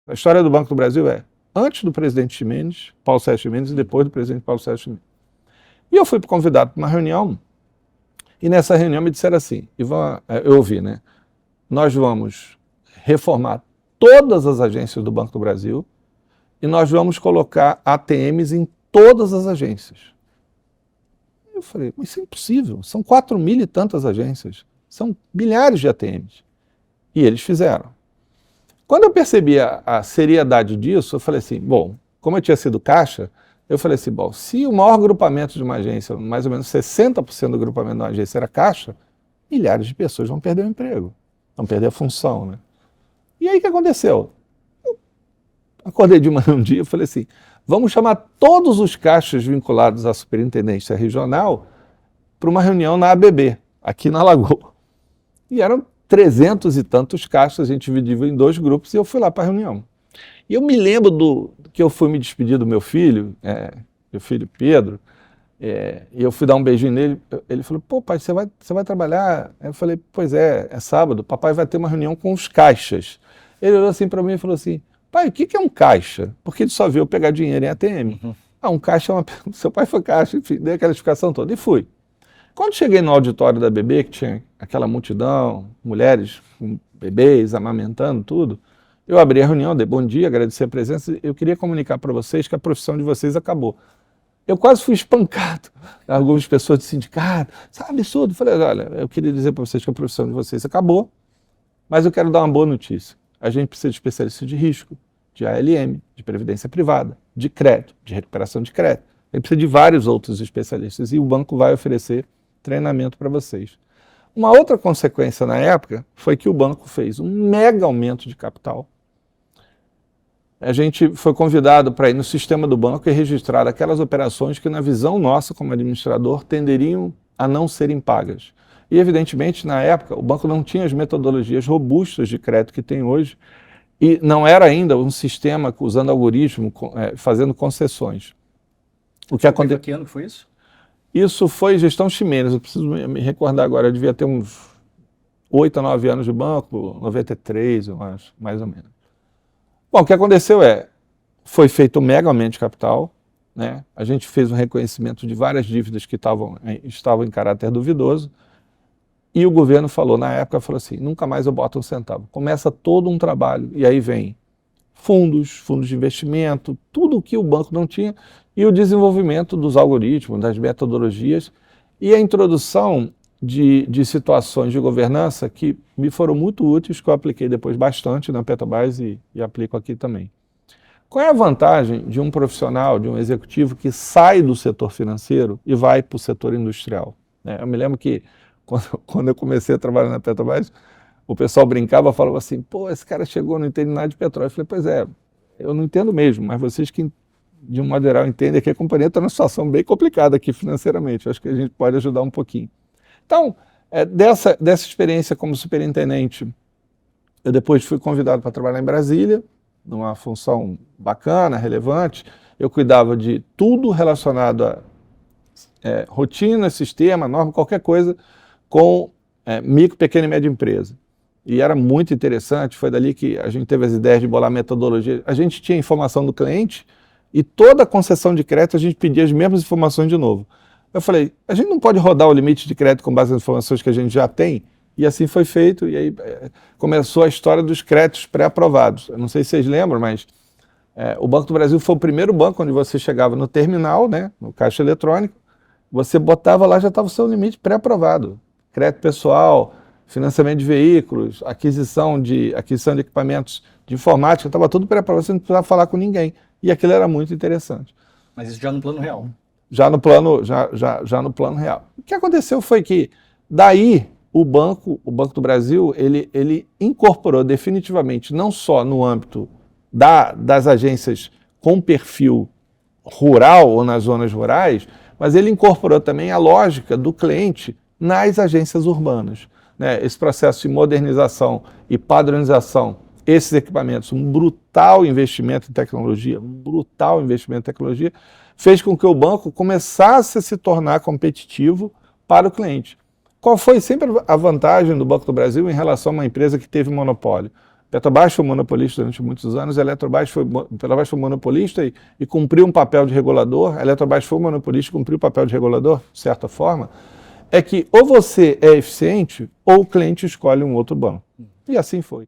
A história do Banco do Brasil é antes do presidente Ximenes, Paulo Sérgio Ximenes, e depois do presidente Paulo Sérgio Ximenes. E eu fui convidado para uma reunião, e nessa reunião me disseram assim, eu ouvi, né? Nós vamos reformar todas as agências do Banco do Brasil e nós vamos colocar ATMs em todas as agências. Eu falei, mas isso é impossível, são 4.000 e tantas agências, são milhares de ATMs. E eles fizeram. Quando eu percebi a seriedade disso, eu falei assim, bom, como eu tinha sido caixa, eu falei assim, bom, se o maior grupamento de uma agência, mais ou menos 60% do grupamento de uma agência era caixa, milhares de pessoas vão perder o emprego, vão perder a função, né? E aí o que aconteceu? Eu acordei de manhã um dia e falei assim, vamos chamar todos os caixas vinculados à superintendência regional para uma reunião na ABB, aqui na Lagoa. E eram 300 e tantos caixas, a gente dividiu em 2 grupos e eu fui lá para a reunião. E eu me lembro que eu fui me despedir do meu filho Pedro, e eu fui dar um beijinho nele, ele falou, pô pai, você vai trabalhar? Eu falei, pois é sábado, papai vai ter uma reunião com os caixas. Ele olhou assim para mim e falou assim, pai, o que é um caixa? Porque ele só viu eu pegar dinheiro em ATM. Um caixa é uma... Seu pai foi caixa, enfim, dei aquela explicação toda e fui. Quando cheguei no auditório da BB, que tinha aquela multidão, mulheres com bebês, amamentando, tudo, eu abri a reunião, dei bom dia, agradeci a presença, eu queria comunicar para vocês que a profissão de vocês acabou. Eu quase fui espancado. Algumas pessoas do sindicato, sabe, absurdo. Eu falei, olha, eu queria dizer para vocês que a profissão de vocês acabou, mas eu quero dar uma boa notícia. A gente precisa de especialistas de risco, de ALM, de previdência privada, de crédito, de recuperação de crédito. A gente precisa de vários outros especialistas e o banco vai oferecer treinamento para vocês. Uma outra consequência na época foi que o banco fez um mega aumento de capital. A gente foi convidado para ir no sistema do banco e registrar aquelas operações que, na visão nossa como administrador, tenderiam a não serem pagas. E, evidentemente, na época, o banco não tinha as metodologias robustas de crédito que tem hoje e não era ainda um sistema usando algoritmo, fazendo concessões. O que aconteceu? Que ano que foi isso? Isso foi gestão Ximenes, eu preciso me recordar agora, eu devia ter uns 8 a 9 anos de banco, 93, eu acho, mais ou menos. Bom, o que aconteceu foi feito um mega aumento de capital, né? A gente fez um reconhecimento de várias dívidas que estavam em caráter duvidoso, e o governo falou, na época, falou assim, nunca mais eu boto um centavo. Começa todo um trabalho, e aí vem fundos de investimento, tudo o que o banco não tinha, e o desenvolvimento dos algoritmos, das metodologias, e a introdução de situações de governança que me foram muito úteis, que eu apliquei depois bastante na Petrobras e aplico aqui também. Qual é a vantagem de um profissional, de um executivo que sai do setor financeiro e vai para o setor industrial? Eu me lembro que quando eu comecei a trabalhar na Petrobras, o pessoal brincava, falava assim, pô, esse cara chegou, não entende nada de petróleo. Eu falei, pois é, eu não entendo mesmo, mas vocês que de um modo geral entendem que a companhia está numa situação bem complicada aqui financeiramente, eu acho que a gente pode ajudar um pouquinho. Então, dessa experiência como superintendente, eu depois fui convidado para trabalhar em Brasília, numa função bacana, relevante. Eu cuidava de tudo relacionado a rotina, sistema, norma, qualquer coisa com micro, pequena e média empresa. E era muito interessante, foi dali que a gente teve as ideias de bolar metodologia. A gente tinha informação do cliente e toda a concessão de crédito a gente pedia as mesmas informações de novo. Eu falei, a gente não pode rodar o limite de crédito com base nas informações que a gente já tem? E assim foi feito, e aí começou a história dos créditos pré-aprovados. Eu não sei se vocês lembram, mas o Banco do Brasil foi o primeiro banco onde você chegava no terminal, né, no caixa eletrônico, você botava lá, já estava o seu limite pré-aprovado. Crédito pessoal, financiamento de veículos, aquisição de equipamentos de informática, estava tudo pré-aprovado, você não precisava falar com ninguém. E aquilo era muito interessante. Mas isso já no plano real? Já no plano real. O que aconteceu foi que, daí, o Banco do Brasil, ele incorporou definitivamente, não só no âmbito das agências com perfil rural ou nas zonas rurais, mas ele incorporou também a lógica do cliente nas agências urbanas. Né? Esse processo de modernização e padronização, esses equipamentos, um brutal investimento em tecnologia, fez com que o banco começasse a se tornar competitivo para o cliente. Qual foi sempre a vantagem do Banco do Brasil em relação a uma empresa que teve monopólio? Petrobras foi monopolista durante muitos anos, a Petrobras foi monopolista e cumpriu um papel de regulador, a Eletrobras foi monopolista e cumpriu o papel de regulador, de certa forma, é que ou você é eficiente ou o cliente escolhe um outro banco. E assim foi.